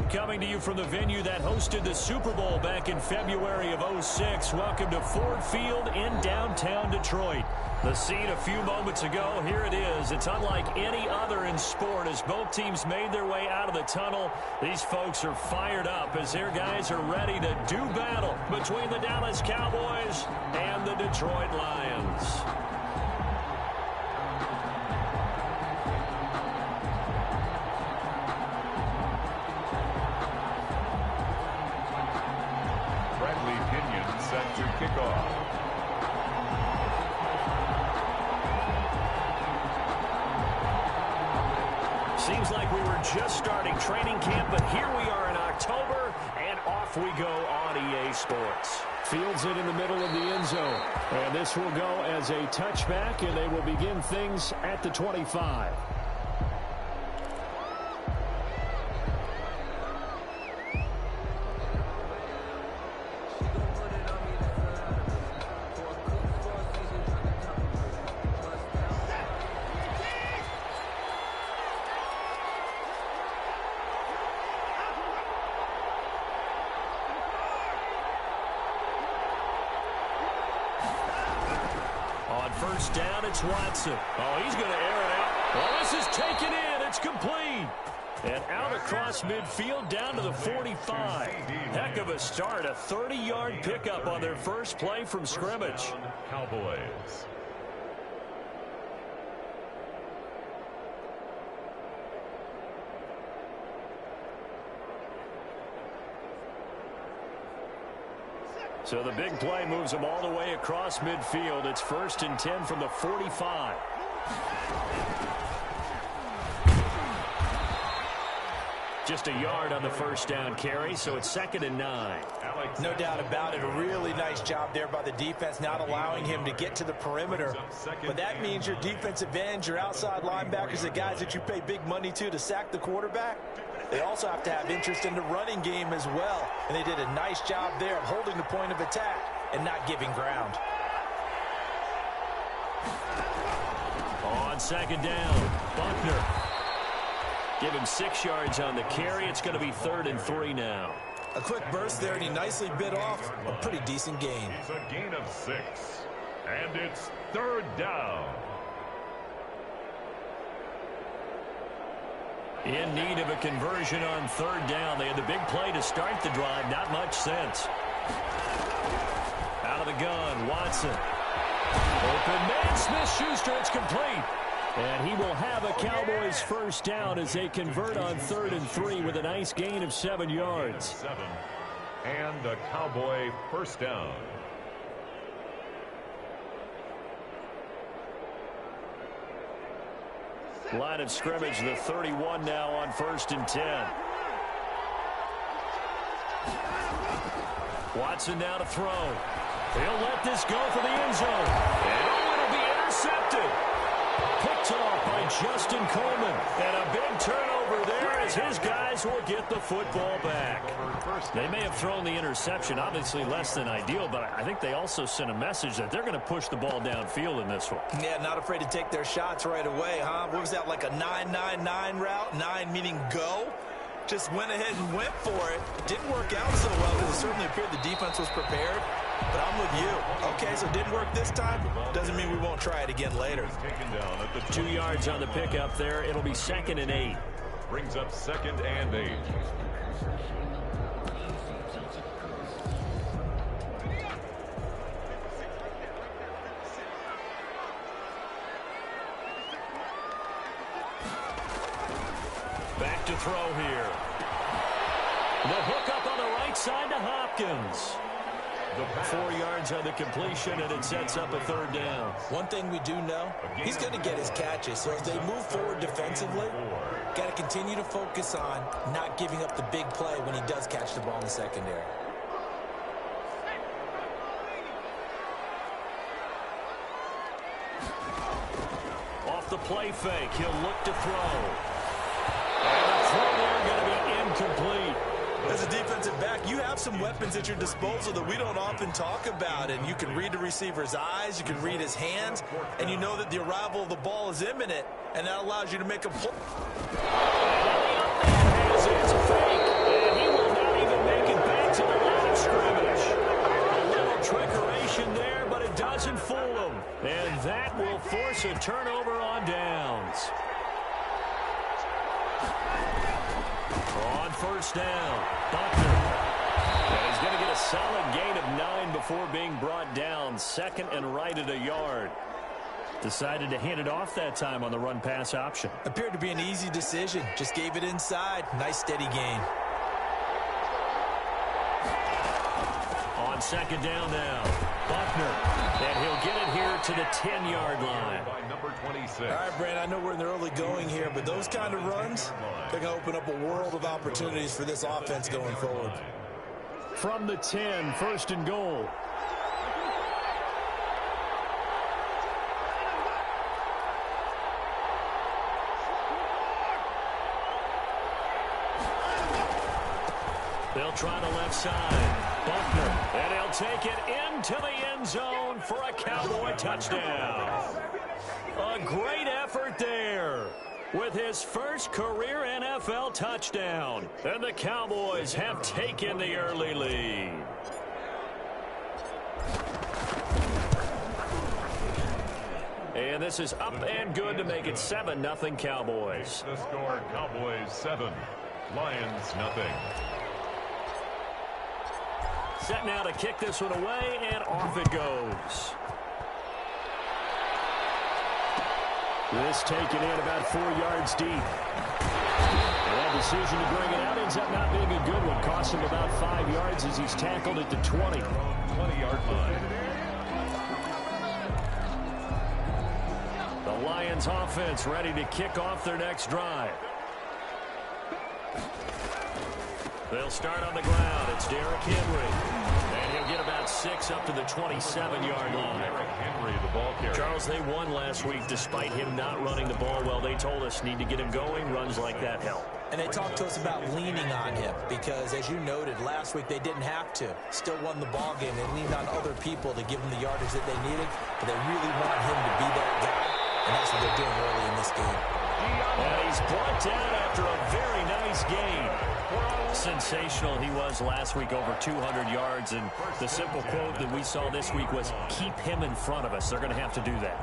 coming to you from the venue that hosted the Super Bowl back in February of '06. Welcome to Ford Field in downtown Detroit. The scene a few moments ago, here it is. It's unlike any other in sport as both teams made their way out of the tunnel. These folks are fired up as their guys are ready to do battle between the Dallas Cowboys and the Detroit Lions. Set to kick off. Seems like we were just starting training camp, but here we are in October, and off we go on EA Sports. Fields it in the middle of the end zone, and this will go as a touchback, and they will begin things at the 25. First down, it's Watson. Oh, he's going to air it out. Well, this is taken in. It's complete. And out across midfield down to the 45. Heck of a start. A 30-yard pickup on their first play from scrimmage. Cowboys. So the big play moves them all the way across midfield. It's 1st and 10 from the 45. Just a yard on the first down carry, so it's 2nd and 9. No doubt about it. A really nice job there by the defense, not allowing him to get to the perimeter. But that means your defensive ends, your outside linebackers, the guys that you pay big money to sack the quarterback, they also have to have interest in the running game as well. And they did a nice job there of holding the point of attack and not giving ground. On 2nd down, Buckner. Give him 6 yards on the carry. It's going to be 3rd and 3 now. A quick burst there, and he nicely bit off a pretty decent gain. It's a gain of 6. And it's 3rd down. In need of a conversion on 3rd down. They had the big play to start the drive. Not much sense. Out of the gun, Watson. Open man, Smith-Schuster. It's complete. And he will have a Cowboys first down as they convert on 3rd and 3 with a nice gain of 7 yards. And a Cowboy first down. Line of scrimmage, the 31 now on 1st and 10. Watson now to throw. He'll let this go for the end zone. And it'll be intercepted. Picked off by Justin Coleman. And a big turnover there as his guys will get the football back. They may have thrown the interception, obviously less than ideal, but I think they also sent a message that they're going to push the ball downfield in this one. Yeah, not afraid to take their shots right away, huh? What was that, like a 9-9-9 route? 9 meaning go? Just went ahead and went for it. Didn't work out so well because it certainly appeared the defense was prepared. But I'm with you. Okay, so it didn't work this time. Doesn't mean we won't try it again later. 2 yards on the pickup there. It'll be 2nd and 8. Brings up 2nd and 8. Back to throw here. The hook up on the right side to Hopkins. 4 yards on the completion, and it sets up a 3rd down. One thing we do know, he's going to get his catches. So as they move forward defensively, got to continue to focus on not giving up the big play when he does catch the ball in the secondary. Off the play fake, he'll look to throw. And the throw there going to be incomplete. As a defensive back, you have some weapons at your disposal that we don't often talk about, and you can read the receiver's eyes, you can read his hands, and you know that the arrival of the ball is imminent, and that allows you to make a play. It's a fake. force a turnover on downs. On first down, Buckner. And he's going to get a solid gain of 9 before being brought down. 2nd and right at a yard. Decided to hand it off that time on the run-pass option. Appeared to be an easy decision. Just gave it inside. Nice steady gain. On 2nd down now, Buckner. And he'll get it here to the 10-yard line. By number 26. All right, Brandon, I know we're in the early going here, but those kind of runs, they're going to open up a world of opportunities for this offense going forward. From the 10, 1st and goal. They'll try the left side. Buckner, and he'll take it into the end zone for a Cowboy touchdown. A great effort there with his first career NFL touchdown. And the Cowboys have taken the early lead. And this is up and good to make it 7-0 Cowboys. The score, Cowboys 7, Lions 0. Set now to kick this one away, and off it goes. This taken in about 4 yards deep. And that decision to bring it out ends up not being a good one. Cost him about 5 yards as he's tackled at the 20. 20-yard line. The Lions offense ready to kick off their next drive. They'll start on the ground. It's Derrick Henry. And he'll get about 6 up to the 27-yard line. Derrick Henry, the ball carrier. Charles, they won last week despite him not running the ball well. They told us need to get him going. Runs like that help. And they talked to us about leaning on him because, as you noted, last week they didn't have to. Still won the ball game. They leaned on other people to give them the yardage that they needed, but they really want him to be that guy, and that's what they're doing early in this game. And he's brought down after a very nice gain. Sensational he was last week, over 200 yards, and the simple quote that we saw this week was, keep him in front of us. They're going to have to do that.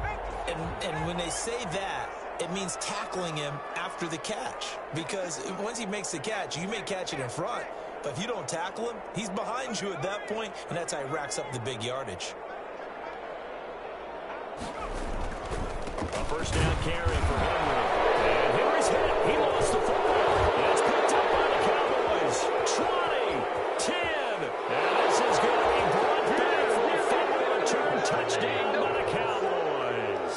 And when they say that, it means tackling him after the catch, because once he makes the catch, you may catch it in front, but if you don't tackle him, he's behind you at that point, and that's how he racks up the big yardage. A first down carry for Henry. And Henry's hit. He lost the football. And it's picked up by the Cowboys. 20, 10. And this is going to be brought back for a fumble return touchdown by the Cowboys.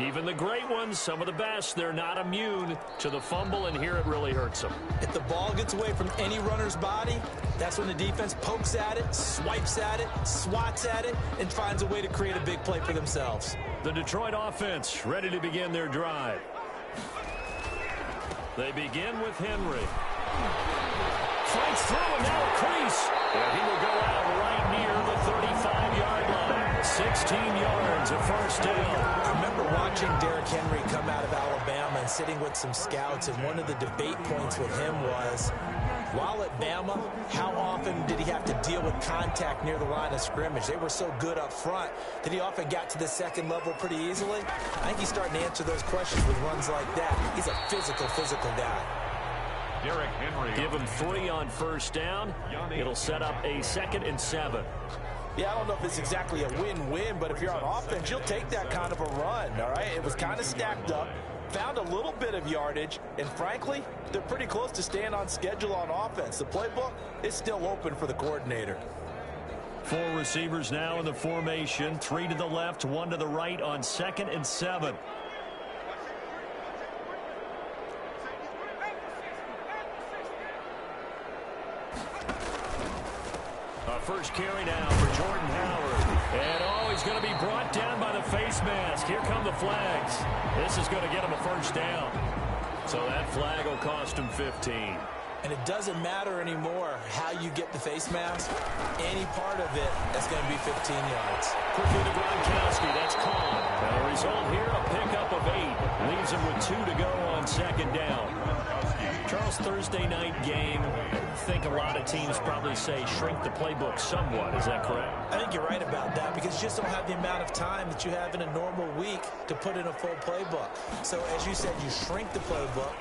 Even the great ones, some of the best, they're not immune to the fumble, and here it really hurts them. If the ball gets away from any runner's body, that's when the defense pokes at it, swipes at it, swats at it, and finds a way to create a big play for themselves. The Detroit offense ready to begin their drive. They begin with Henry. Fights through, and now a crease. And he will go out right near the 35-yard line. 16 yards, a first down. I remember watching Derrick Henry come out of Alabama and sitting with some scouts, and one of the debate points with him was, while at Bama, how often did he have to deal with contact near the line of scrimmage? They were so good up front that he often got to the second level pretty easily. I think he's starting to answer those questions with runs like that. He's a physical guy. Derrick Henry. Give him 3 on first down. It'll set up a 2nd and 7. Yeah, I don't know if it's exactly a win-win, but if you're on offense, you'll take that kind of a run, all right? It was kind of stacked up, found a little bit of yardage, and frankly, they're pretty close to staying on schedule on offense. The playbook is still open for the coordinator. 4 receivers now in the formation. 3 to the left, 1 to the right on 2nd and 7. First carry now for Jordan Howard. And he's going to be brought down by the face mask. Here come the flags. This is going to get him a first down. So that flag will cost him 15. And it doesn't matter anymore how you get the face mask. Any part of it, that's going to be 15 yards. Quickly to Gronkowski. That's caught. And the result here, a pickup of 8. Leaves him with 2 to go on 2nd down. Charles, Thursday night game, I think a lot of teams probably say shrink the playbook somewhat. Is that correct? I think you're right about that because you just don't have the amount of time that you have in a normal week to put in a full playbook. So as you said, you shrink the playbook,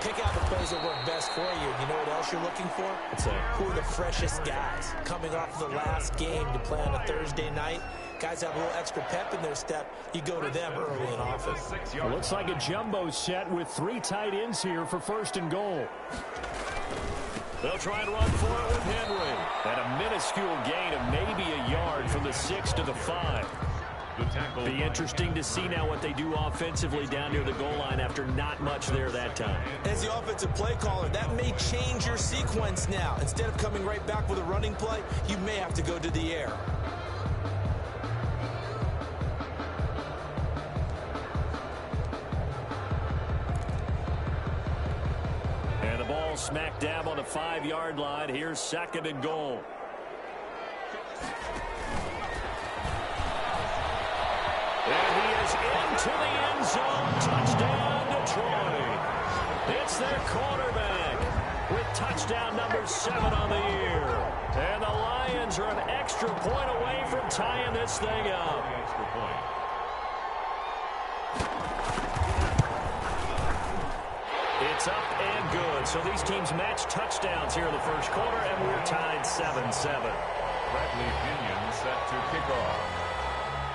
pick out the plays that work best for you. You know what else you're looking for? Who are the freshest guys coming off the last game to play on a Thursday night? Guys have a little extra pep in their step. You go to them early and often. It looks like a jumbo set with 3 tight ends here for 1st and goal. They'll try and run for it with Henry. And a minuscule gain of maybe a yard from the 6 to the 5. Be interesting to see now what they do offensively down near the goal line after not much there that time. As the offensive play caller, that may change your sequence now. Instead of coming right back with a running play, you may have to go to the air. And the ball smack dab on the 5-yard line. Here's 2nd and goal. And he is into the end zone. Touchdown, Detroit. It's their quarterback with touchdown number 7 on the year. And the Lions are an extra point away from tying this thing up. It's up and good. So these teams match touchdowns here in the first quarter, and we're tied 7-7. Bradley Pinion set to kick off.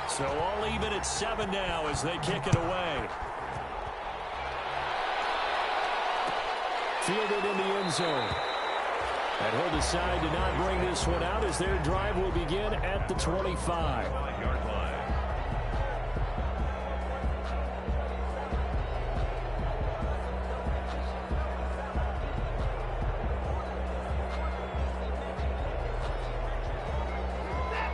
So all even at 7 now as they kick it away. Fielded in the end zone. And he'll decide to not bring this one out as their drive will begin at the 25. 5-yard line.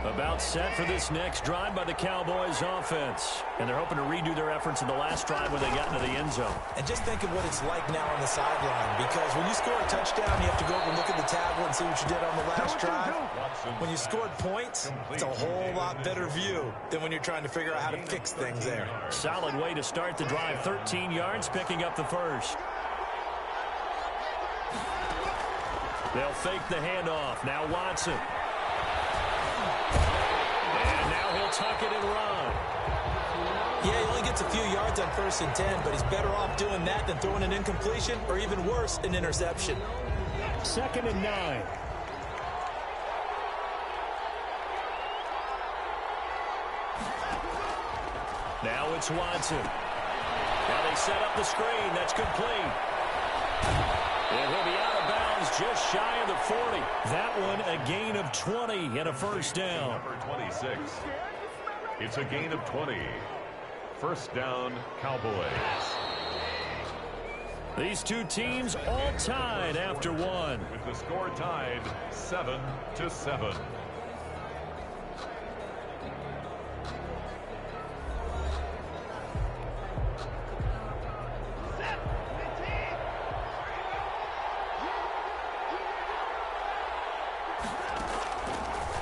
About set for this next drive by the Cowboys offense. And they're hoping to redo their efforts in the last drive when they got into the end zone. And just think of what it's like now on the sideline, because when you score a touchdown, you have to go over and look at the tablet and see what you did on the last drive. When you scored points, it's a whole lot better view than when you're trying to figure out how to fix things there. Solid way to start the drive. 13 yards, picking up the first. They'll fake the handoff. Now Watson. And now he'll tuck it and run. Yeah, he only gets a few yards on 1st and 10, but he's better off doing that than throwing an incompletion or even worse, an interception. 2nd and 9. Now it's Watson. Now they set up the screen. That's complete. And he'll be out of bounds just shy of the 40. That one a gain of 20 and a first down. Number 26. It's a gain of 20. First down, Cowboys. These two teams all tied after one. With the score tied 7-7.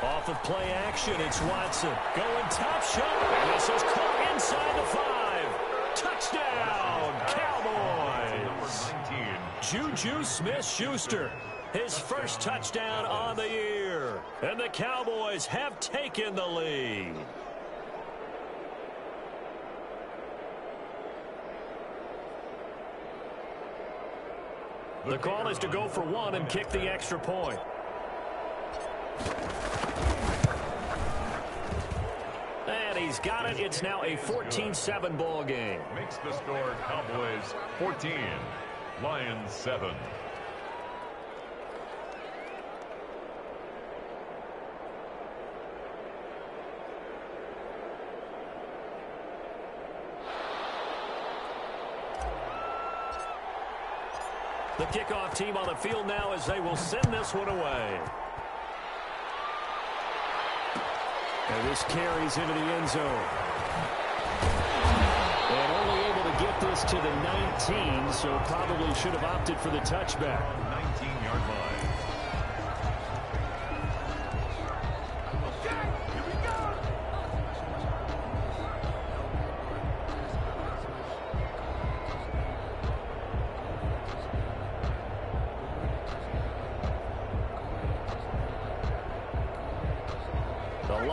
Off of play action, it's Watson. Going top shot. And this is caught inside the 5. Touchdown, Cowboys. Juju Smith-Schuster, his first touchdown on the year. And the Cowboys have taken the lead. The call is to go for 1 and kick the extra point. And he's got it. It's now a 14-7 ball game. Makes the score Cowboys 14, Lions 7. The kickoff team on the field now as they will send this one away. And this carries into the end zone. And only able to get this to the 19, so probably should have opted for the touchback. 19-yard line.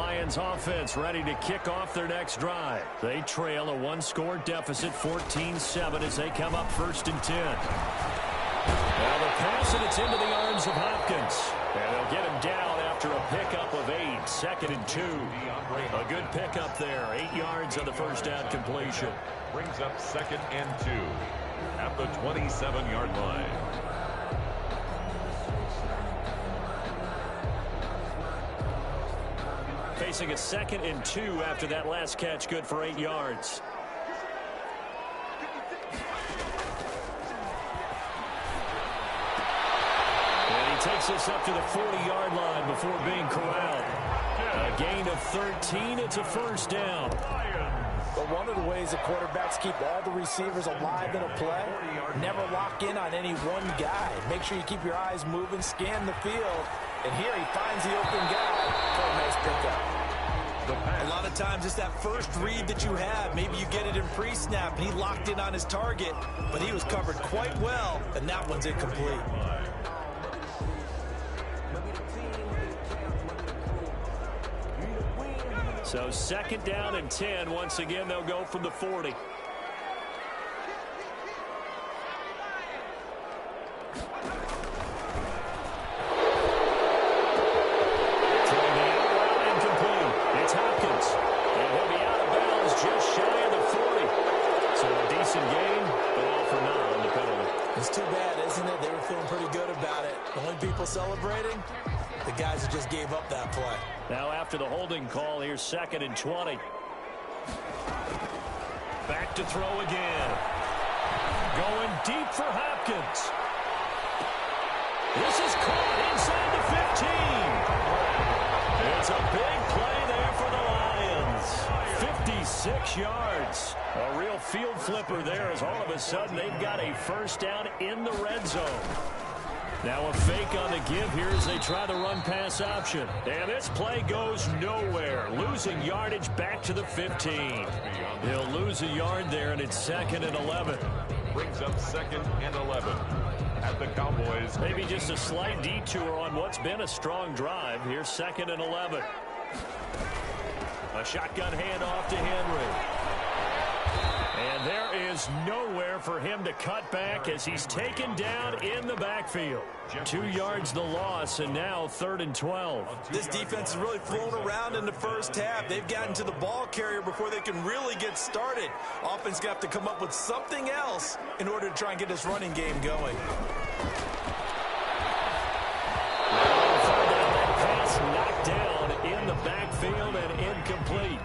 Lions offense ready to kick off their next drive. They trail a one-score deficit, 14-7, as they come up 1st and 10. Now the pass, and it's into the arms of Hopkins. And they'll get him down after a pickup of 8, 2nd and 2. A good pickup there, 8 yards on the first down completion. Brings up 2nd and 2 at the 27-yard line. Facing a 2nd and 2 after that last catch, good for 8 yards. And he takes this up to the 40-yard line before being corralled. A gain of 13, it's a 1st down. But one of the ways the quarterbacks keep all the receivers alive in a play, never lock in on any one guy. Make sure you keep your eyes moving, scan the field, and here he finds the open guy for a nice pickup. A lot of times it's that first read that you have. Maybe you get it in pre-snap, and he locked in on his target, but he was covered quite well, and that one's incomplete. So 2nd down and 10. Once again, they'll go from the 40. It's Hopkins. And he'll be out of bounds just shy of the 40. So a decent gain, but all for naught on the penalty. It's too bad, isn't it? They were feeling pretty good about it. The only people celebrating, the guys who just gave up that play. Now after the holding call, here's 2nd and 20. Back to throw again. Going deep for Hopkins. This is caught inside the 15. It's a big play there for the Lions. 56 yards. A real field flipper there, as all of a sudden they've got a 1st down in the red zone. Now a fake on the give here as they try the run-pass option. And this play goes nowhere. Losing yardage back to the 15. They'll lose a yard there, and it's 2nd and 11. Brings up 2nd and 11 at the Cowboys. Maybe just a slight detour on what's been a strong drive. Here's 2nd and 11. A shotgun handoff to Henry. And there is nowhere for him to cut back as he's taken down in the backfield. 2 yards the loss, and now 3rd and 12. This defense has really flown around in the first half. They've gotten to the ball carrier before they can really get started. Offense got to come up with something else in order to try and get this running game going. Pass knocked down in the backfield and incomplete.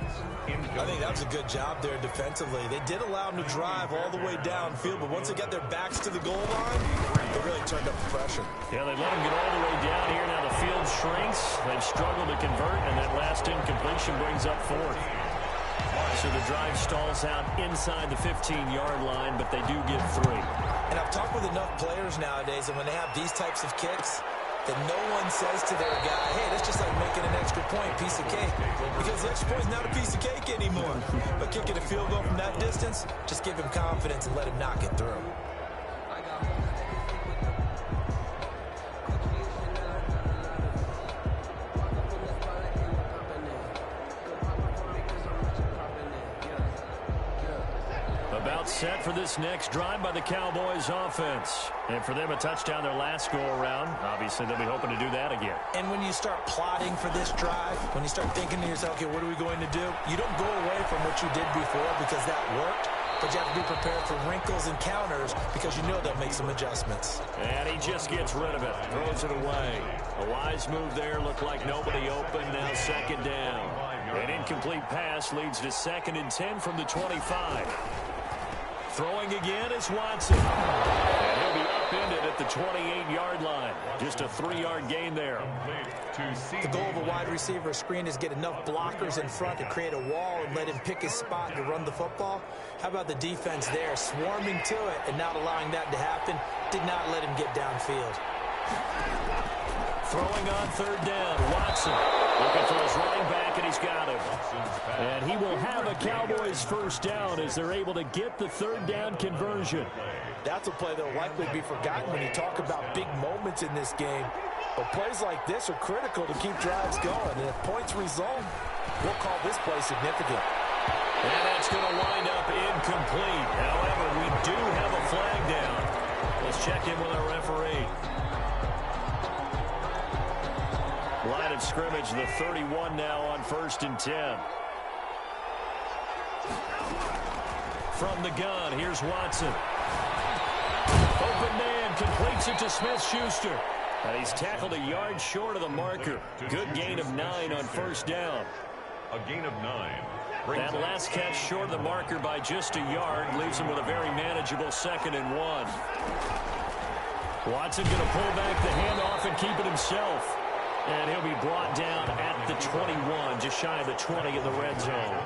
I think that was a good job there defensively. They did allow them to drive all the way downfield, but once they got their backs to the goal line, they really turned up the pressure. Yeah, they let them get all the way down here. Now the field shrinks. They've struggled to convert, and that last incompletion brings up 4th. So the drive stalls out inside the 15-yard line, but they do get 3. And I've talked with enough players nowadays, and when they have these types of kicks, that no one says to their guy, hey, that's just like making an extra point, piece of cake. Because the extra point is not a piece of cake anymore. But kicking a field goal from that distance, just give him confidence and let him knock it through. About set for this next drive by the Cowboys offense. And for them, a touchdown their last go-around. Obviously, they'll be hoping to do that again. And when you start plotting for this drive, when you start thinking to yourself, okay, what are we going to do? You don't go away from what you did before because that worked. But you have to be prepared for wrinkles and counters because you know they'll make some adjustments. And he just gets rid of it. Throws it away. A wise move there. Looked like nobody open. Now 2nd down. An incomplete pass leads to 2nd and 10 from the 25. Throwing again is Watson. And he'll be upended at the 28-yard line. Just a 3-yard gain there. The goal of a wide receiver screen is get enough blockers in front to create a wall and let him pick his spot to run the football. How about the defense there, swarming to it and not allowing that to happen? Did not let him get downfield. Throwing on 3rd down, Watson looking for his running back, and he's got him. And he will have a Cowboys 1st down as they're able to get the 3rd down conversion. That's a play that will likely be forgotten when you talk about big moments in this game. But plays like this are critical to keep drives going. And if points result, we'll call this play significant. And that's going to wind up incomplete. However, we do have a flag down. Let's check in with our referee. Line of scrimmage, the 31 now on 1st and 10. From the gun, here's Watson. Open man, completes it to Smith-Schuster. And he's tackled a yard short of the marker. Good gain of 9 on 1st down. A gain of 9. That last catch short of the marker by just a yard leaves him with a very manageable 2nd and 1. Watson going to pull back the handoff and keep it himself. And he'll be brought down at the 21, just shy of the 20 in the red zone.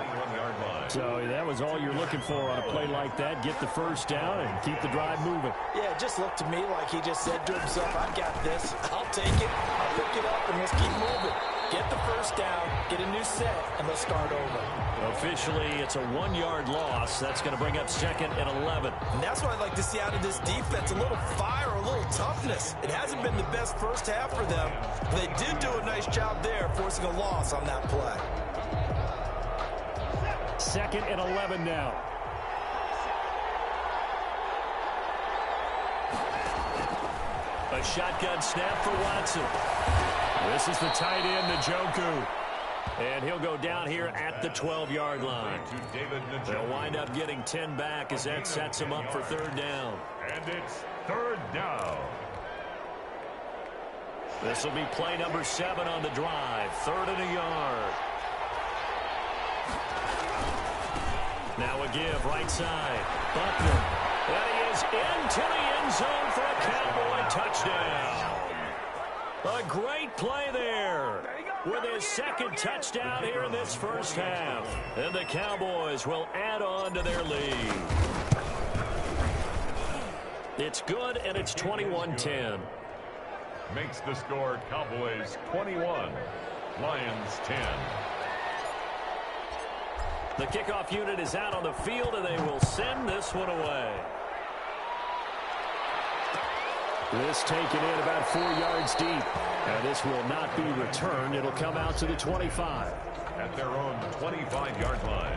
So that was all you're looking for on a play like that. Get the first down and keep the drive moving. Yeah, it just looked to me like he just said to himself, I got this. I'll take it. I'll pick it up, and let's keep moving. Get the first down, get a new set, and let's start over. Officially, it's a 1-yard loss. That's going to bring up 2nd and 11. And that's what I'd like to see out of this defense, a little fire, a little toughness. It hasn't been the best first half for them. They did do a nice job there, forcing a loss on that play. 2nd and 11 now. A shotgun snap for Watson. This is the tight end, Njoku. And he'll go down here at the 12-yard line. They'll wind up getting 10 back as that sets him up for 3rd down. And it's 3rd down. This will be play number 7 on the drive. 3rd and a yard. Now a give, right side. Buckner. And he is into the end zone for a Cowboy touchdown. A great play there with his 2nd touchdown here in this first half. And the Cowboys will add on to their lead. It's good, and it's 21-10. Makes the score Cowboys 21, Lions 10. The kickoff unit is out on the field, and they will send this one away. This taken in about 4 yards deep. And this will not be returned. It'll come out to the 25. At their own 25-yard line.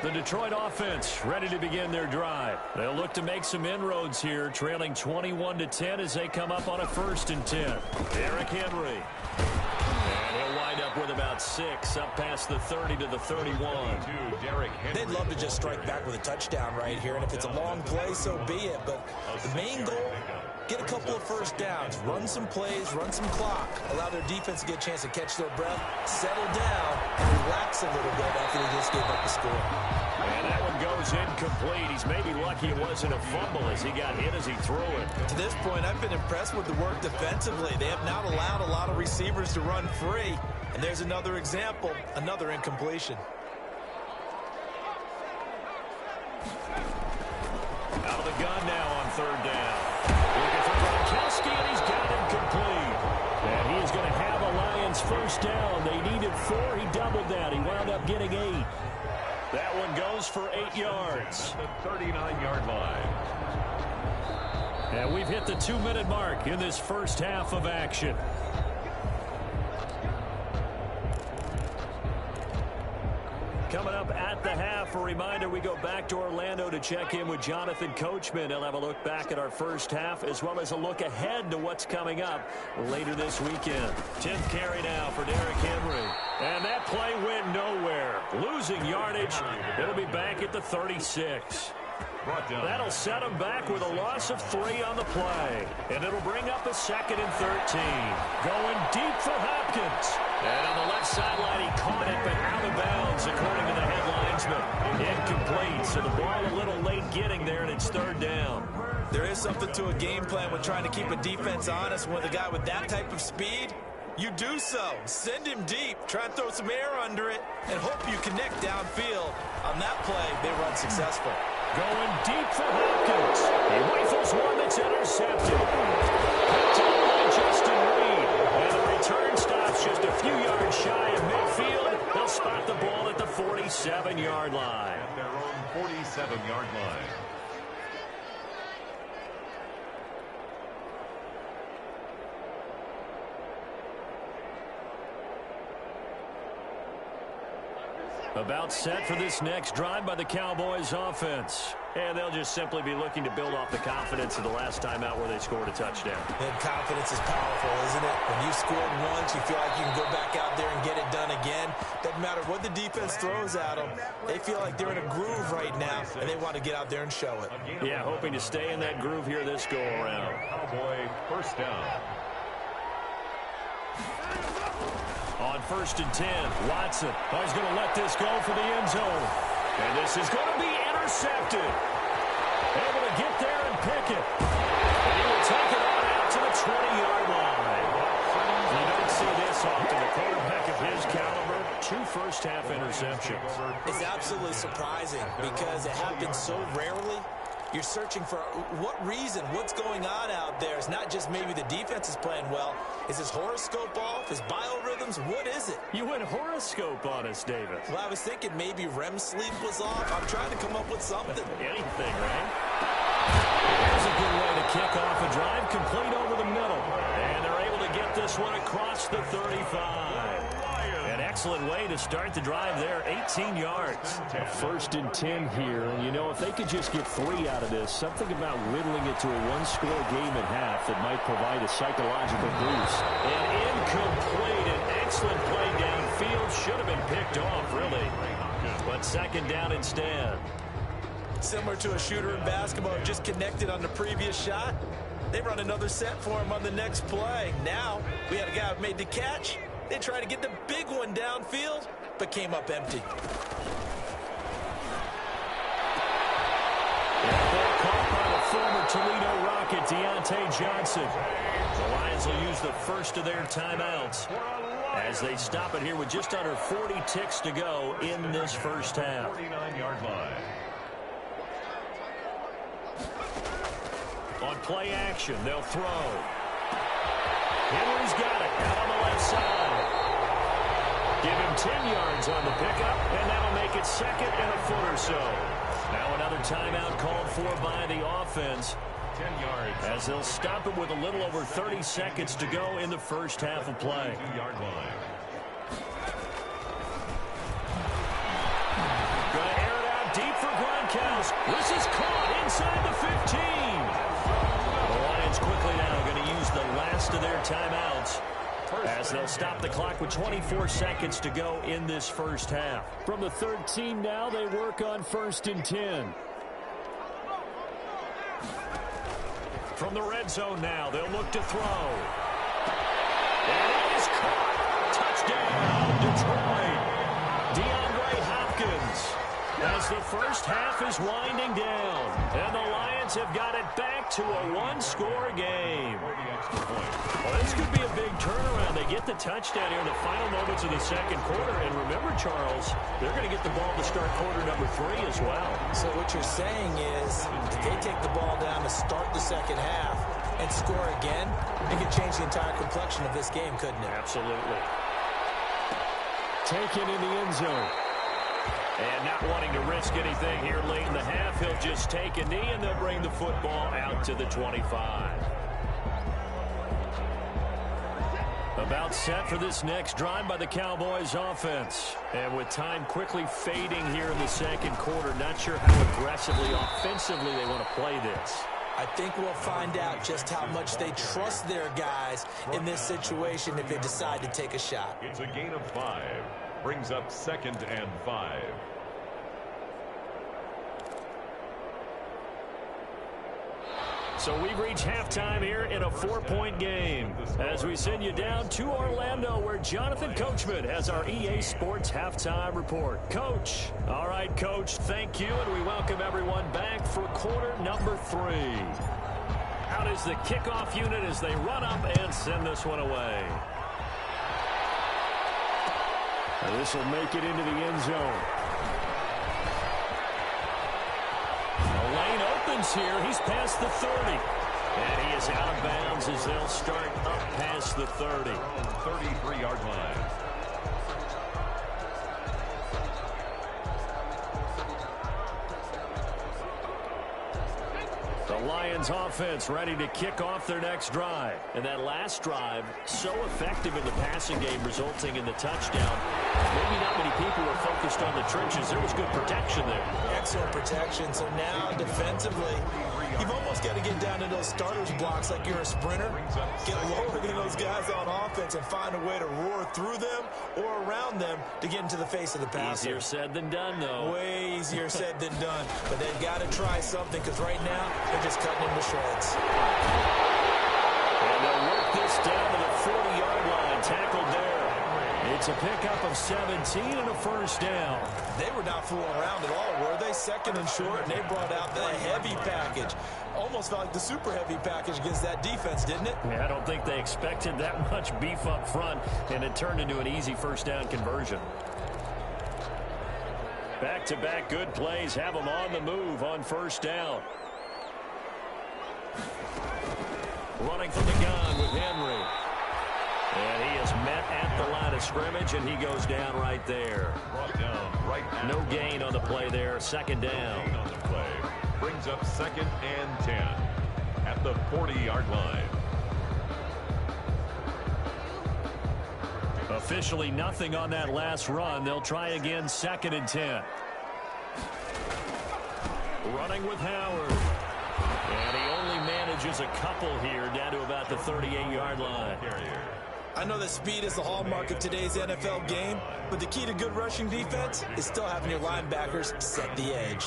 The Detroit offense ready to begin their drive. They'll look to make some inroads here, trailing 21-10 as they come up on a 1st and 10. Derrick Henry. And he'll wind up with about 6, up past the 30 to the 31. They'd love to just strike back with a touchdown right here, and if it's a long play, so be it. But the main goal, get a couple of first downs, run some plays, run some clock, allow their defense to get a chance to catch their breath, settle down, and relax a little bit after they just gave up the score. And that one goes incomplete. He's maybe lucky it wasn't a fumble as he got hit as he threw it. To this point, I've been impressed with the work defensively. They have not allowed a lot of receivers to run free. And there's another example, another incompletion. Out of the gun now on 3rd down. Looking for Gronkowski, and he's got him complete. And he is going to have a Lions first down. They needed 4. He doubled that. He wound up getting 8. That one goes for 8 yards. The 39-yard line. And we've hit the 2-minute mark in this first half of action. Coming up at the half, a reminder, we go back to Orlando to check in with Jonathan Coachman. He'll have a look back at our first half as well as a look ahead to what's coming up later this weekend. 10th carry now for Derrick Henry. And that play went nowhere. Losing yardage. It'll be back at the 36. That'll set him back with a loss of 3 on the play. And it'll bring up a 2nd and 13. Going deep for Hopkins. And on the left sideline, he caught it, but out of bounds, according to the head linesman. Incomplete, so the ball a little late getting there, and it's 3rd down. There is something to a game plan with trying to keep a defense honest. With a guy with that type of speed, you do so. Send him deep. Try and throw some air under it, and hope you connect downfield. On that play, they run successful. Going deep for Hopkins. He rifles one that's intercepted. Picked up by Justin Reed. And the return stops just a few yards shy of midfield. He'll spot the ball at the 47. 47-yard line. At their own 47-yard line. About set for this next drive by the Cowboys offense. And they'll just simply be looking to build off the confidence of the last time out where they scored a touchdown. And confidence is powerful, isn't it? When you scored once, you feel like you can go back out there and get it done again. Doesn't matter what the defense throws at them. They feel like they're in a groove right now, and they want to get out there and show it. Yeah, hoping to stay in that groove here this go-around. Cowboy first down. On 1st and 10, Watson is going to let this go for the end zone. And this is going to be intercepted. Able to get there and pick it. And he will take it on out to the 20-yard line. You don't see this often. A quarterback of his caliber, 2 first-half interceptions. It's absolutely surprising because it happens so rarely. You're searching for what reason, what's going on out there. It's not just maybe the defense is playing well. Is his horoscope off? His biorhythms? What is it? You went horoscope on us, David. Well, I was thinking maybe REM sleep was off. I'm trying to come up with something. Anything, right? Here's a good way to kick off a drive, complete over the middle. And they're able to get this one across the 35. An excellent way to start the drive there, 18 yards. A 1st and 10 here. And, you know, if they could just get 3 out of this, something about whittling it to a 1-score game at half that might provide a psychological boost. An incomplete, an excellent play downfield. Should have been picked off, really. But 2nd down instead. Similar to a shooter in basketball, just connected on the previous shot. They run another set for him on the next play. Now, we had a guy who made the catch. They tried to get the big one downfield, but came up empty. Caught by the former Toledo Rocket, Deontay Johnson. The Lions will use the first of their timeouts as they stop it here with just under 40 ticks to go in this first half. 49-yard line. On play action, they'll throw. Henry's got it out on the left side. Give him 10 yards on the pickup, and that'll make it 2nd and a foot or so. Now another timeout called for by the offense. 10 yards. As they'll stop it with a little over 30 seconds to go in the first half of play. 2-yard line. Going to air it out deep for Gronkowski. This is caught inside the 15. The Lions quickly now going to use the last of their timeouts as they'll stop the clock with 24 seconds to go in this first half. From the 13 now, they work on 1st and 10. From the red zone now, they'll look to throw. And it is caught. Touchdown, Detroit. DeAndre Hopkins. As the first half is winding down, and the Lions have got it back to a 1-score game. Well, this could be a big turnaround. They get the touchdown here in the final moments of the second quarter. And remember, Charles, they're going to get the ball to start quarter number 3 as well. So what you're saying is if they take the ball down to start the second half and score again, it could change the entire complexion of this game, couldn't it? Absolutely. Taken in the end zone. And not wanting to risk anything here late in the half, he'll just take a knee, and they'll bring the football out to the 25. About set for this next drive by the Cowboys offense. And with time quickly fading here in the second quarter, not sure how aggressively, offensively they want to play this. I think we'll find out just how much they trust their guys in this situation if they decide to take a shot. It's a gain of 5. Brings up 2nd and 5. So we've reached halftime here in a 4-point game as we send you down to Orlando where Jonathan Coachman has our EA Sports halftime report. Coach. All right, Coach, thank you, and we welcome everyone back for quarter number 3. How does the kickoff unit as they run up and send this one away? This will make it into the end zone. The lane opens here. He's past the 30. And he is out of bounds as they'll start up past the 30. 33-yard line. Lions offense ready to kick off their next drive. And that last drive, so effective in the passing game, resulting in the touchdown. Maybe not many people were focused on the trenches. There was good protection there. Excellent protection. So now, defensively, you've almost got to get down to those starters blocks like you're a sprinter. Get lower than those guys on offense and find a way to roar through them or around them to get into the face of the passer. Easier said than done, though. Way easier said than done. But they've got to try something because right now they're just cutting him to shreds. And they'll work this down to the 40-yard line. Tackled there. It's a pickup of 17 and a first down. They were not fooling around at all, were they? Second and short, and they brought out the heavy package. Almost felt like the super heavy package against that defense, didn't it? Yeah, I don't think they expected that much beef up front, and it turned into an easy first down conversion. Back-to-back good plays have them on the move on first down. Running from the gun with Henry. And he is met at the line of scrimmage, and he goes down right there. Brought down right now. No gain on the play there. Second down. Gain on the play. Brings up 2nd and 10 at the 40-yard line. Officially nothing on that last run. They'll try again 2nd and 10. Running with Howard. And he only manages a couple here down to about the 38-yard line. I know that speed is the hallmark of today's NFL game, but the key to good rushing defense is still having your linebackers set the edge.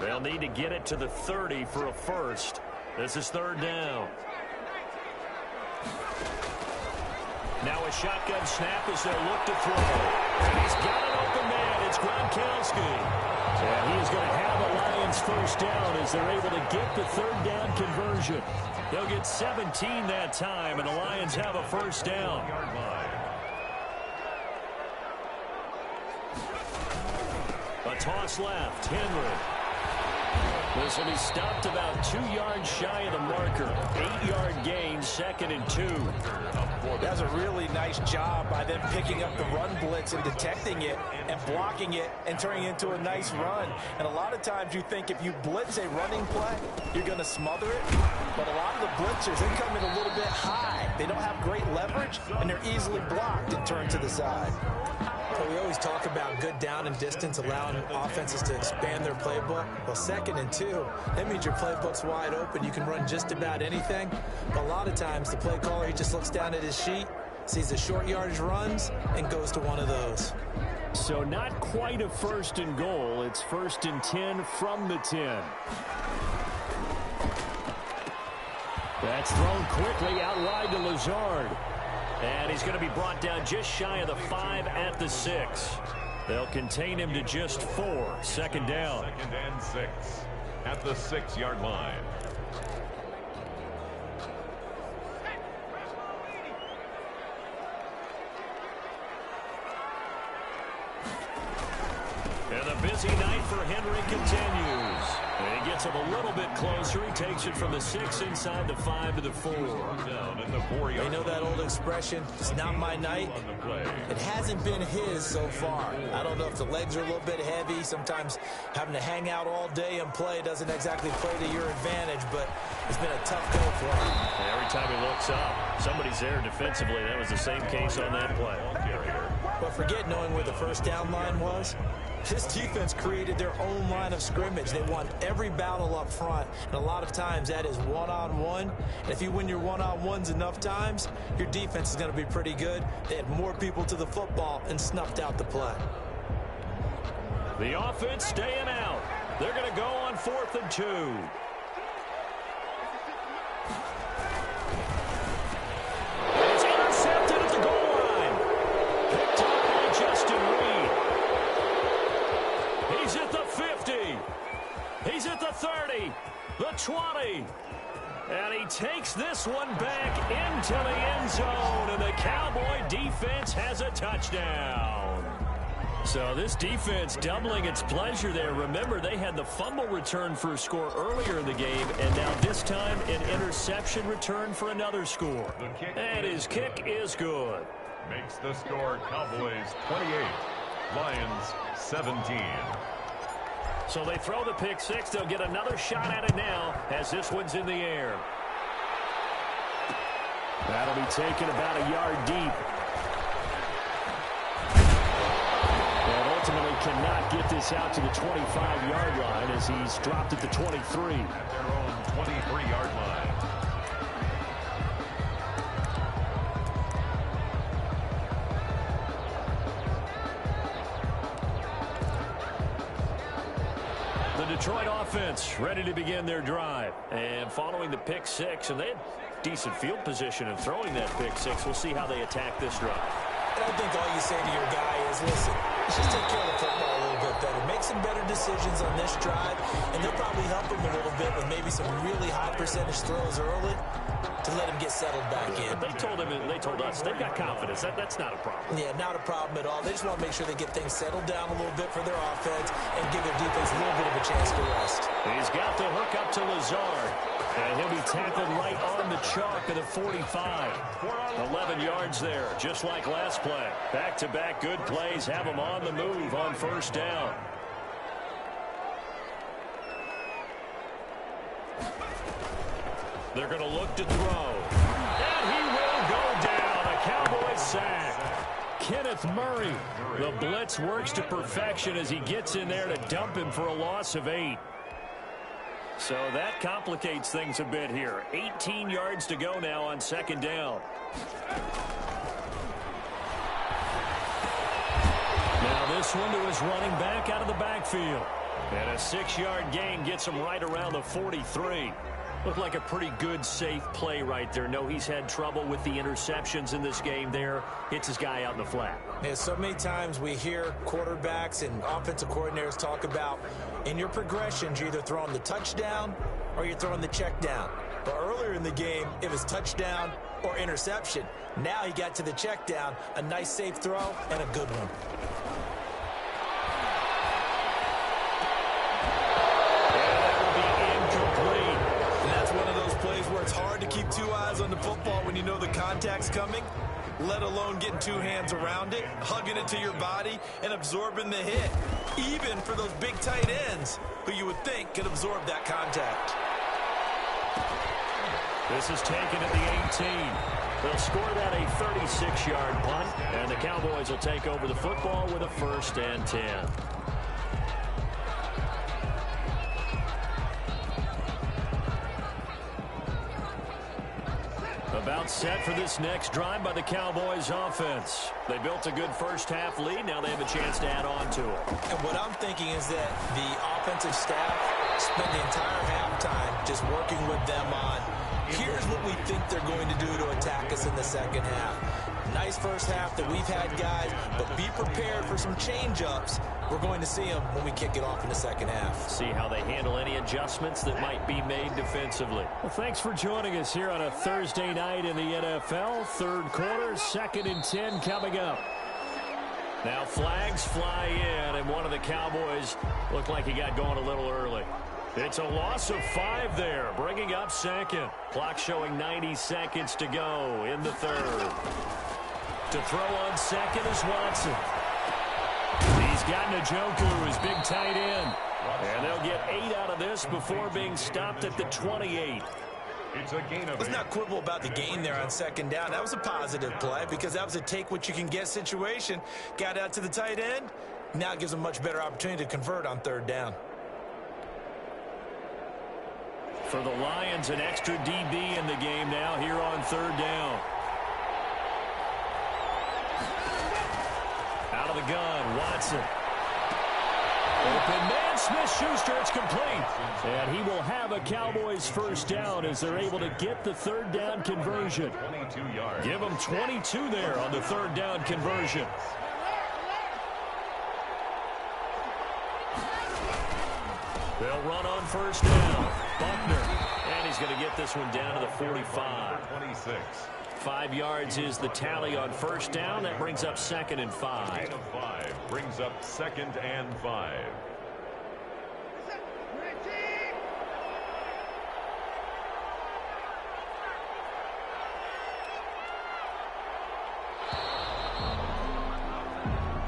They'll need to get it to the 30 for a first. This is 3rd down. Now a shotgun snap as they'll look to throw. And he's got an open man. It's Gronkowski. And he is going to have a Lions first down as they're able to get the 3rd down conversion. They'll get 17 that time, and the Lions have a first down. A toss left. Henry. This will be stopped about 2 yards shy of the marker. 8-yard gain, 2nd and 2. That's a really nice job by them picking up the run blitz and detecting it and blocking it and turning it into a nice run. And a lot of times you think if you blitz a running play, you're going to smother it. But a lot of the blitzers, they come in a little bit high. They don't have great leverage, and they're easily blocked and turned to the side. So we always talk about good down and distance, allowing offenses to expand their playbook. Well, 2nd and 2, that means your playbook's wide open. You can run just about anything. But a lot of times, the play caller, he just looks down at his sheet, sees the short yardage runs, and goes to one of those. So not quite a 1st and goal. It's 1st and 10 from the 10. That's thrown quickly out wide to Lazard. And he's going to be brought down just shy of the 5 at the 6. They'll contain him to just 4. 2nd down. 2nd and 6 at the 6-yard line. And the busy night for Henry continues. And he gets him a little bit closer. He takes it from the 6 inside the 5 to the 4. Down at the 4-yard. You know that old expression, it's not my night? It hasn't been his so far. I don't know if the legs are a little bit heavy. Sometimes having to hang out all day and play doesn't exactly play to your advantage, but it's been a tough go for him. And every time he looks up, somebody's there defensively. That was the same case on that play. But forget knowing where the first down line was. This defense created their own line of scrimmage. They won every battle up front, and a lot of times that is one-on-one. And if you win your one-on-ones enough times, your defense is going to be pretty good. They had more people to the football and snuffed out the play. The offense staying out. They're going to go on 4th and 2. It's intercepted at the goal line. Picked up by Justin Reed. He's at the 50. He's at the 30. The 20. And he takes this one back into the end zone. And the Cowboy defense has a touchdown. So this defense doubling its pleasure there. Remember, they had the fumble return for a score earlier in the game, and now this time an interception return for another score. And his kick is good. Makes the score Cowboys 28, Lions 17. So they throw the pick six. They'll get another shot at it now as this one's in the air. That'll be taken about a yard deep. And ultimately cannot get this out to the 25-yard line as he's dropped at the 23. At their own 23-yard line. Detroit offense ready to begin their drive. And following the pick six, and they had decent field position in throwing that pick six. We'll see how they attack this drive. I think all you say to your guy is, listen, let's just take care of the football a little bit better. Make some better decisions on this drive, and they'll probably help him a little bit with maybe some really high percentage throws early to let him get settled back in. But they told him, and they told us, they've got confidence. That's not a problem. Yeah, not a problem at all. They just want to make sure they get things settled down a little bit for their offense and give their defense a little bit of a chance to rest. He's got the hook up to Lazard. And he'll be tackled right on the chalk of the 45. 11 yards there, just like last play. Back-to-back good plays have him on the move on first down. They're going to look to throw. And he will go down. A Cowboys sack. Kenneth Murray. The blitz works to perfection as he gets in there to dump him for a loss of 8. So that complicates things a bit here. 18 yards to go now on second down. Now this one to his running back out of the backfield. And a 6-yard gain gets him right around the 43. Looked like a pretty good, safe play right there. No, he's had trouble with the interceptions in this game there. Hits his guy out in the flat. Yeah, so many times we hear quarterbacks and offensive coordinators talk about in your progressions, you're either throwing the touchdown or you're throwing the check down. But earlier in the game, it was touchdown or interception. Now he got to the check down, a nice safe throw, and a good one. Where it's hard to keep 2 eyes on the football when you know the contact's coming, let alone getting 2 hands around it, hugging it to your body, and absorbing the hit, even for those big tight ends who you would think could absorb that contact. This is taken at the 18. They'll score that a 36-yard punt, and the Cowboys will take over the football with a 1st and 10. About set for this next drive by the Cowboys offense. They built a good first-half lead. Now they have a chance to add on to it. And what I'm thinking is that the offensive staff spent the entire halftime just working with them on, here's what we think they're going to do to attack us in the second half. Nice first half that we've had, guys, but be prepared for some change-ups. We're going to see them when we kick it off in the second half. See how they handle any adjustments that might be made defensively. Well, thanks for joining us here on a Thursday night in the NFL. Third quarter, 2nd and 10 coming up. Now flags fly in, and one of the Cowboys looked like he got going a little early. It's a loss of 5 there, bringing up second. Clock showing 90 seconds to go in the third. To throw on second is Watson. He's got Njoku, his big tight end. And they'll get 8 out of this before being stopped at the 28. It's a gain of 8. Let's not quibble about the gain there on second down. That was a positive play because that was a take-what-you-can-get situation. Got out to the tight end. Now it gives them a much better opportunity to convert on third down. For the Lions, an extra DB in the game now here on third down. Out of the gun, Watson. Open man, Smith-Schuster, it's complete. And he will have a Cowboys first down as they're able to get the third down conversion. 22 yards. Give them 22 there on the third down conversion. They'll run on first down. Buckner. And he's going to get this one down to the 45. 26. 5 yards is the tally on first down. That brings up 2nd and 5. Gain of 5 brings up 2nd and 5.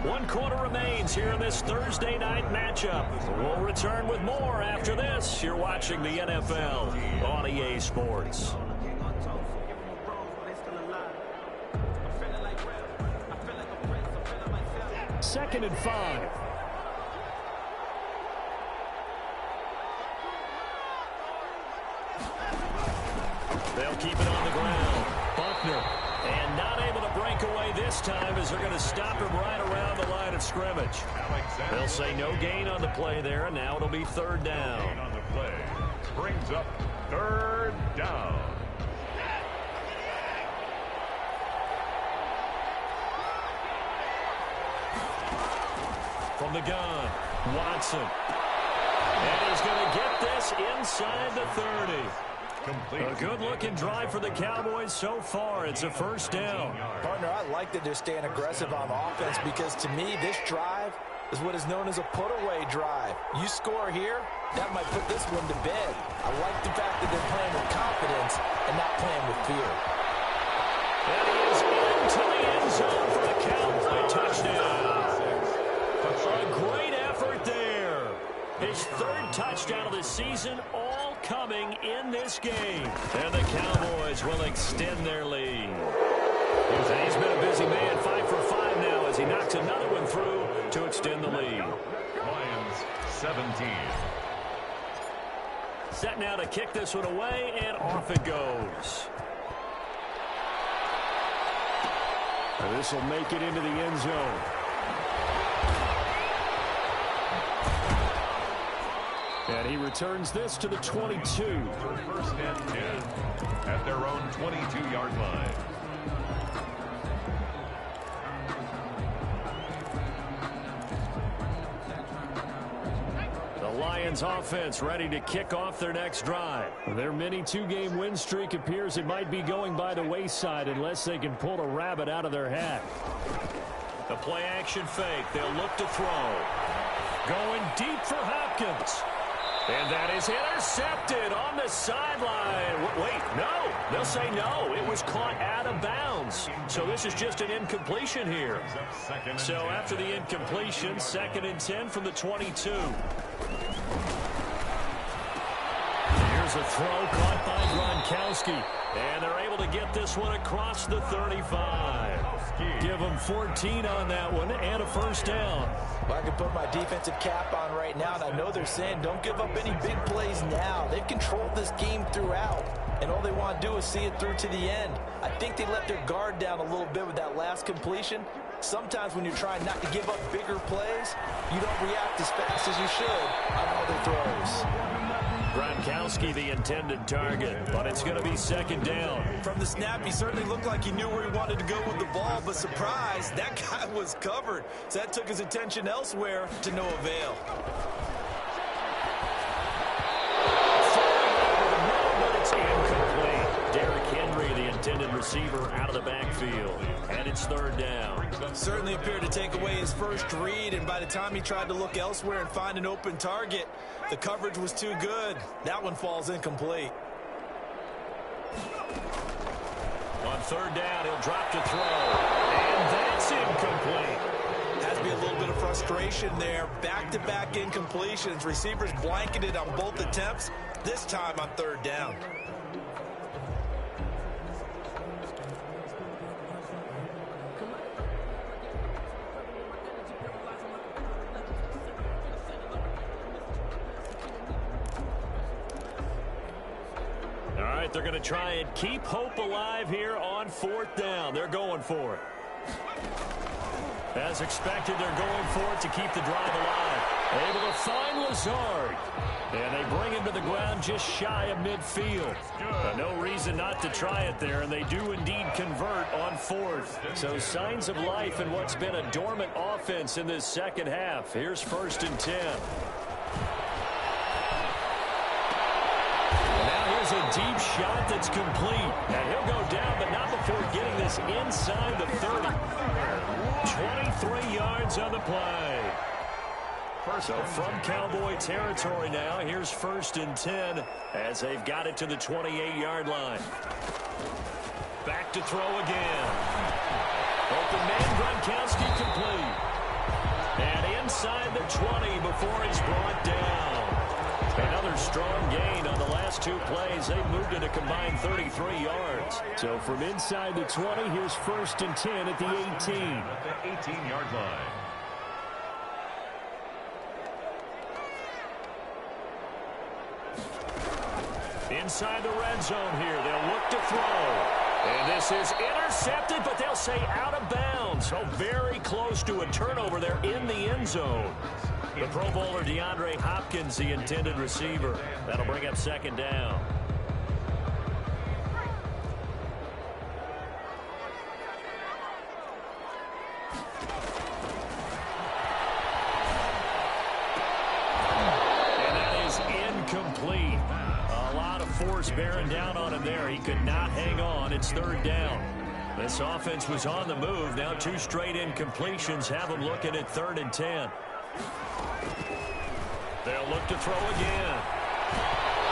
1 quarter remains here in this Thursday night matchup. We'll return with more after this. You're watching the NFL on EA Sports. Second and 5. They'll keep it on the ground. Buckner. And not able to break away this time as they're going to stop him right around the line of scrimmage. They'll say no gain on the play there, and now it'll be third down. Gain on the play brings up third down. From the gun, Watson. And he's going to get this inside the 30. A good-looking drive for the Cowboys so far. It's a first down. Partner, I like that they're staying aggressive on offense because, to me, this drive is what is known as a put-away drive. You score here, that might put this one to bed. I like the fact that they're playing with confidence and not playing with fear. And he is into the end zone for a Cowboy touchdown. A great effort there. His third touchdown of the season, all coming in this game. And the Cowboys will extend their lead. And he's been a busy man, 5 for 5 now as he knocks another one through to extend the lead. Lions 17. Set now to kick this one away, and off it goes. This will make it into the end zone. And he returns this to the 22. First and 10 at their own 22-yard line. The Lions offense ready to kick off their next drive. Their mini 2-game win streak appears it might be going by the wayside unless they can pull a rabbit out of their hat. The play action fake. They'll look to throw. Going deep for Hopkins. And that is intercepted on the sideline. Wait, no. They'll say no. It was caught out of bounds. So this is just an incompletion here. So after the incompletion, 2nd and 10 from the 22. Here's a throw caught by Gronkowski. And they're able to get this one across the 35. Give them 14 on that one and a first down. Well, I can put my defensive cap on right now, and I know they're saying don't give up any big plays now. They've controlled this game throughout, and all they want to do is see it through to the end. I think they let their guard down a little bit with that last completion. Sometimes when you're trying not to give up bigger plays, you don't react as fast as you should on other throws. Gronkowski the intended target, but it's going to be 2nd down. From the snap, he certainly looked like he knew where he wanted to go with the ball, but surprise, that guy was covered. So that took his attention elsewhere to no avail. But it's incomplete. Derrick Henry, the intended receiver, out of the backfield. And it's 3rd down. Certainly appeared to take away his first read, and by the time he tried to look elsewhere and find an open target, the coverage was too good. That one falls incomplete. On 3rd down, he'll drop to throw. And that's incomplete. Has to be a little bit of frustration there. Back-to-back incompletions. Receivers blanketed on both attempts, this time on 3rd down. They're going to try and keep hope alive here on 4th down. They're going for it. As expected, they're going for it to keep the drive alive. Able to find Lazard. And they bring him to the ground just shy of midfield. No reason not to try it there, and they do indeed convert on 4th. So signs of life in what's been a dormant offense in this second half. Here's 1st and 10. A deep shot that's complete. And he'll go down, but not before getting this inside the 30. 23 yards on the play. So from Cowboy territory now, here's 1st and 10 as they've got it to the 28-yard line. Back to throw again. Open man, Gronkowski complete. And inside the 20 before he's brought down. Another strong gain on the last two plays. They moved it a combined 33 yards. So from inside the 20, here's 1st and 10 at the 18. At the 18-yard line. Inside the red zone here. They'll look to throw. And this is intercepted, but they'll say out of bounds. So very close to a turnover there in the end zone. The Pro Bowler DeAndre Hopkins, the intended receiver. That'll bring up 2nd down. And that is incomplete. A lot of force bearing down on him there. He could not hang on. It's 3rd down. This offense was on the move. Now 2 straight incompletions have them looking at 3rd and 10. They'll look to throw again.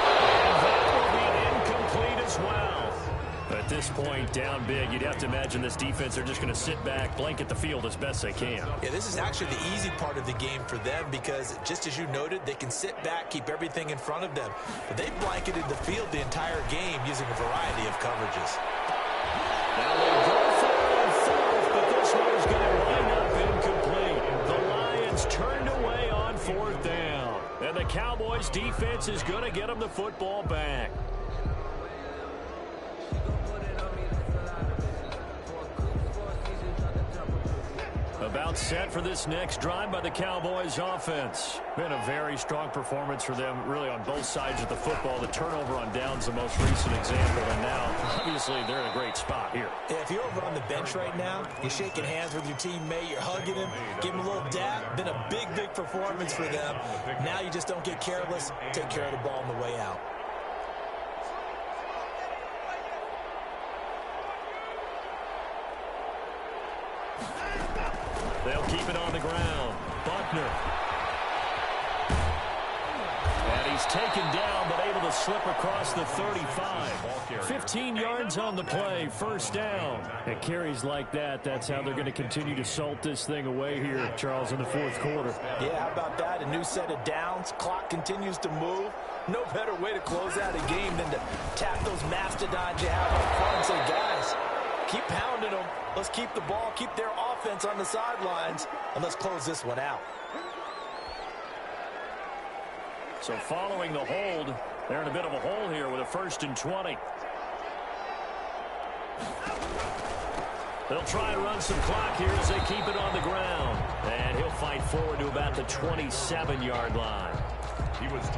And that will be incomplete as well. At this point, down big, you'd have to imagine this defense are just going to sit back, blanket the field as best they can. Yeah, this is actually the easy part of the game for them because, just as you noted, they can sit back, keep everything in front of them. But they've blanketed the field the entire game using a variety of coverages. Now they go for 4th, but this one's going to wind up incomplete. The Lions turned away on 4th down. And the Cowboys defense is going to get them the football back. About set for this next drive by the Cowboys offense. Been a very strong performance for them, really on both sides of the football. The turnover on downs the most recent example, and now, obviously, they're in a great spot here. Yeah, if you're over on the bench right now, you're shaking hands with your teammate, you're hugging him, give him a little dap. Been a big, big performance for them. Now you just don't get careless. Take care of the ball on the way out. They'll keep it on the ground. Buckner. And he's taken down, but able to slip across the 35. 15 yards on the play, 1st down. At carries like that, that's how they're going to continue to salt this thing away here, Charles, in the 4th quarter. Yeah, how about that? A new set of downs. Clock continues to move. No better way to close out a game than to tap those mastodons you have up front and say, guys, keep pounding them. Let's keep the ball, keep their offense on the sidelines, and let's close this one out. So following the hold, they're in a bit of a hole here with a 1st and 20. They'll try and run some clock here as they keep it on the ground. And he'll fight forward to about the 27-yard line.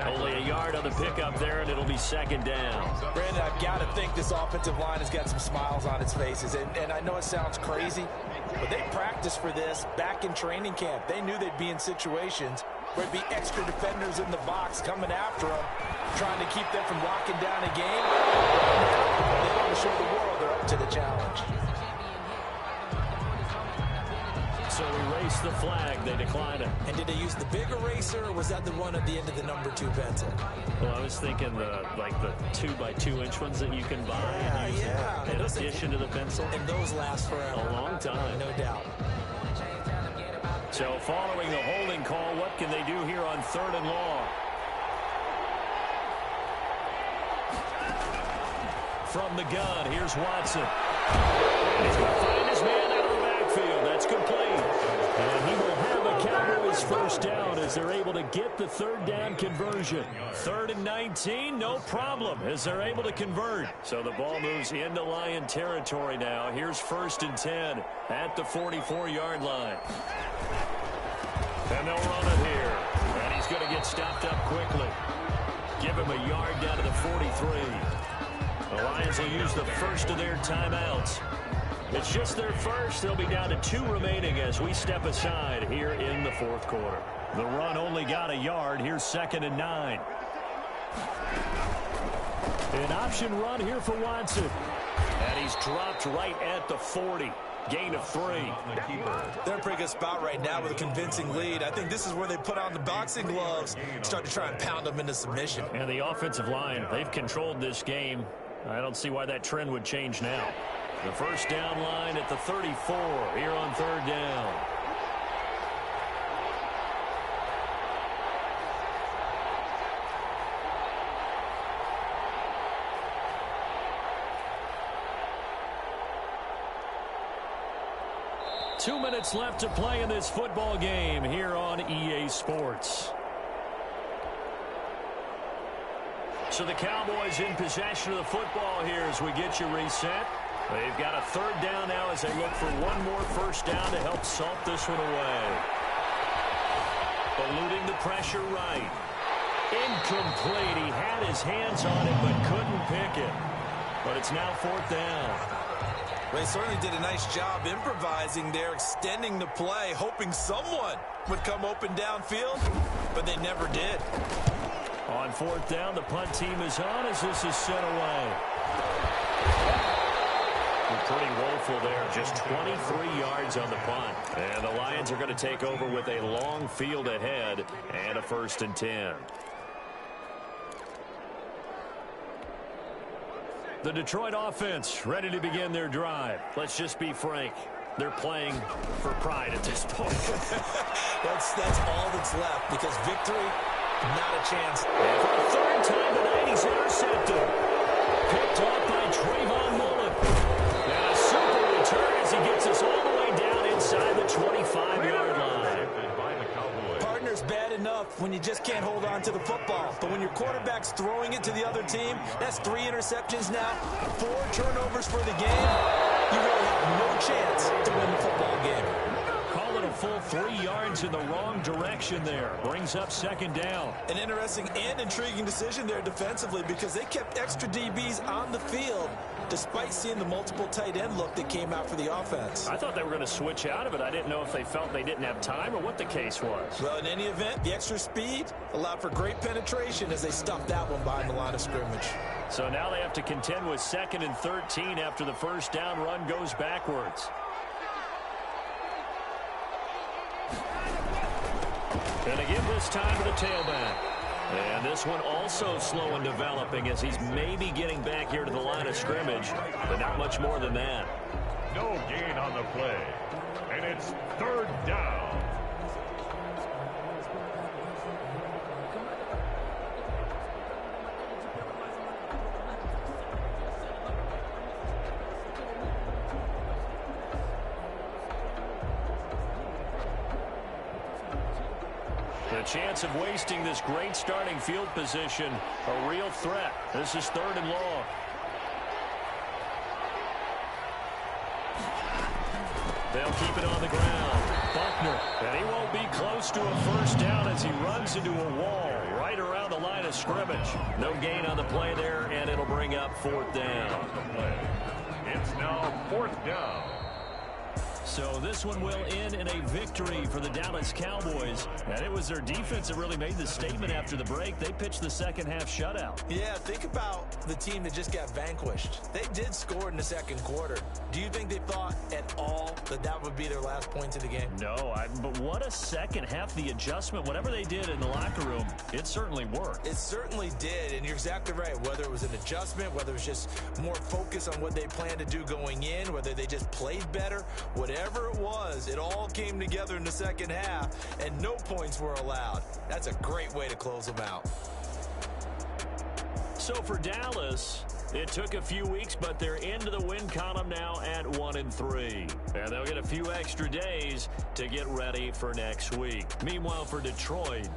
Only a yard on the pickup there, and it'll be 2nd down. Brandon, I've got to think this offensive line has got some smiles on its faces. And I know it sounds crazy, but they practiced for this back in training camp. They knew they'd be in situations where it'd be extra defenders in the box coming after them, trying to keep them from locking down a game. They want to show the world they're up to the challenge. So erase the flag. They decline it. And did they use the big eraser, or was that the one at the end of the number 2 pencil? Well, I was thinking the 2-by-2-inch ones that you can buy in addition to the pencil. And those last forever. A long time. No doubt. So following the holding call, what can they do here on 3rd and long? From the gun, here's Watson. He's going to find his man out of the backfield. That's complete. And he will have a Cowboys 1st down as they're able to get the 3rd down conversion. 3rd and 19, no problem as they're able to convert. So the ball moves into Lion territory now. Here's 1st and 10 at the 44-yard line. And they'll run it here. And he's going to get stopped up quickly. Give him a yard down to the 43. The Lions will use the first of their timeouts. It's just their first. They'll be down to 2 remaining as we step aside here in the 4th quarter. The run only got a yard. Here's 2nd and 9. An option run here for Watson. And he's dropped right at the 40. Gain of 3. They're in a pretty good spot right now with a convincing lead. I think this is where they put on the boxing gloves, start to try and pound them into submission. And the offensive line, they've controlled this game. I don't see why that trend would change now. The 1st down line at the 34 here on 3rd down. 2 minutes left to play in this football game here on EA Sports. So the Cowboys in possession of the football here as we get you reset. They've got a third down now as they look for one more first down to help salt this one away. Eluding the pressure right. Incomplete. He had his hands on it but couldn't pick it. But it's now fourth down. They certainly did a nice job improvising there, extending the play, hoping someone would come open downfield, but they never did. On fourth down, the punt team is on as this is sent away. Pretty woeful there, just 23 yards on the punt. And the Lions are going to take over with a long field ahead and a 1st and 10. The Detroit offense ready to begin their drive. Let's just be frank. They're playing for pride at this point. that's all that's left because victory, not a chance. And for the third time tonight, he's intercepted. Picked off by Trayvon Mullen. And a super return as he gets us all the way down inside the 25-yard line. Partner's bad enough when you just can't hold on to the football. But when your quarterback's throwing it to the other team, that's 3 interceptions now, 4 turnovers for the game. You really have no chance to win the football game. Call it a full 3 yards in the wrong direction there. Brings up second down. An interesting and intriguing decision there defensively because they kept extra DBs on the field despite seeing the multiple tight end look that came out for the offense. I thought they were going to switch out of it. I didn't know if they felt they didn't have time or what the case was. Well, in any event, the extra speed allowed for great penetration as they stuffed that one behind the line of scrimmage. So now they have to contend with 2nd and 13 after the first down run goes backwards. And again this time to the tailback. And this one also slow in developing as he's maybe getting back here to the line of scrimmage, but not much more than that. No gain on the play. And it's 3rd down. The chance of wasting this great starting field position, a real threat. This is 3rd and long. They'll keep it on the ground. Buckner, and he won't be close to a first down as he runs into a wall right around the line of scrimmage. No gain on the play there, and it'll bring up 4th down. It's now 4th down. So this one will end in a victory for the Dallas Cowboys. And it was their defense that really made the statement after the break. They pitched the second half shutout. Yeah, think about the team that just got vanquished. They did score in the second quarter. Do you think they thought at all that that would be their last point of the game? No, but what a second half. The adjustment, whatever they did in the locker room, it certainly worked. It certainly did, and you're exactly right. Whether it was an adjustment, whether it was just more focus on what they planned to do going in, whether they just played better, whatever it was, it all came together in the second half, and no points were allowed. That's a great way to close them out. So for Dallas, it took a few weeks, but they're into the win column now at 1-3. And they'll get a few extra days to get ready for next week. Meanwhile, for Detroit,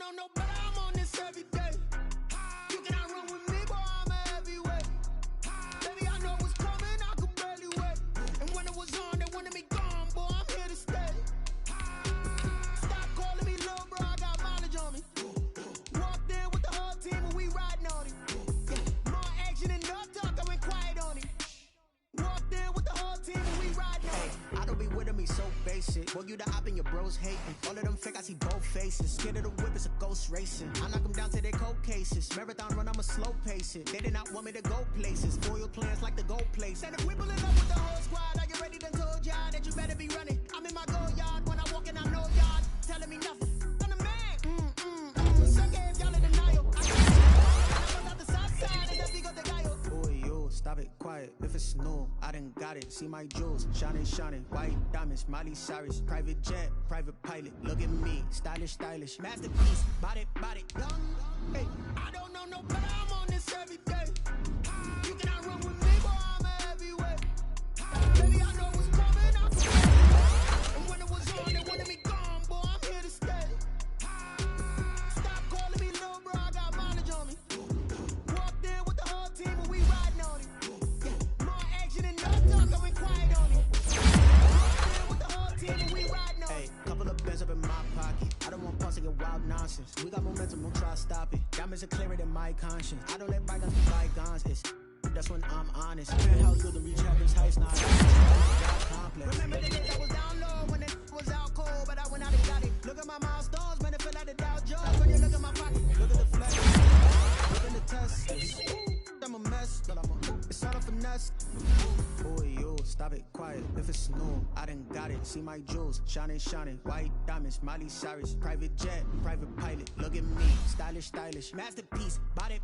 know no better, I'm on this every day. You cannot run with me, boy, I'm a heavyweight. Baby, I know what's coming, I could barely wait. And when it was on, they wanted me gone, boy, I'm here to stay. Stop calling me little bro, I got mileage on me. Walked in with the whole team and we riding on it. More action and no talk, I went quiet on it. Walked in with the whole team and we riding on it. I don't be with me so basic. Boy, you the op and your bros hating. All of them fake, I see both faces. Scared of the whip, it's a ghost racing. I knock them down to their cold cases. Marathon run, I'ma slow pace it. They did not want me to go places. Foil plans like the gold place. And if we pulling up with the whole squad, are you ready? Done told y'all that you better be running. I'm in my go yard when I walk in, I know y'all telling me nothing. I'm the man. So gave y'all in denial. I was out the south side and then we got the guy. Boy, yo, stop it, quiet. If it's no, I done got it. See my jewels, shining, shining. White diamonds, Miley Cyrus. Private jet, private pilot. Look at me, stylish, stylish. Masterpiece, body, young. Hey, I don't know no better, I'm on this every day. You cannot run with me, boy, I'm a heavyweight. Baby, I know what's coming, I can wait. And when it was on, they wanted me gone, boy, I'm here to stay. Stop calling me little bro, I got mileage on me. Walked in with the whole team and we riding on it. Yeah, more action and no talk, I went quiet on it. Walked in with the whole team and we riding on it. Hey, couple of bands up in my pocket. I don't want pause to get wild nonsense. We got momentum, don't try to stop it. Diamonds are clearer than my conscience. I don't let bygones be bygones. It's that's when I'm honest. Penthouse building, reach heaven's heights, now complex. Remember the days I was down low when it was out cold, but I went out and got it. Look at my milestones, man, it feel like the Dow Jones. When you look at my pocket, Look at the flex. Look at the test. I'm a mess, but it's all a finesse. Boy, yo, stop it, quiet. If it's no, I done got it. See my jewels, shining, shining. White diamonds, Miley Cyrus. Private jet, private pilot. Look at me, stylish, stylish. Masterpiece, body,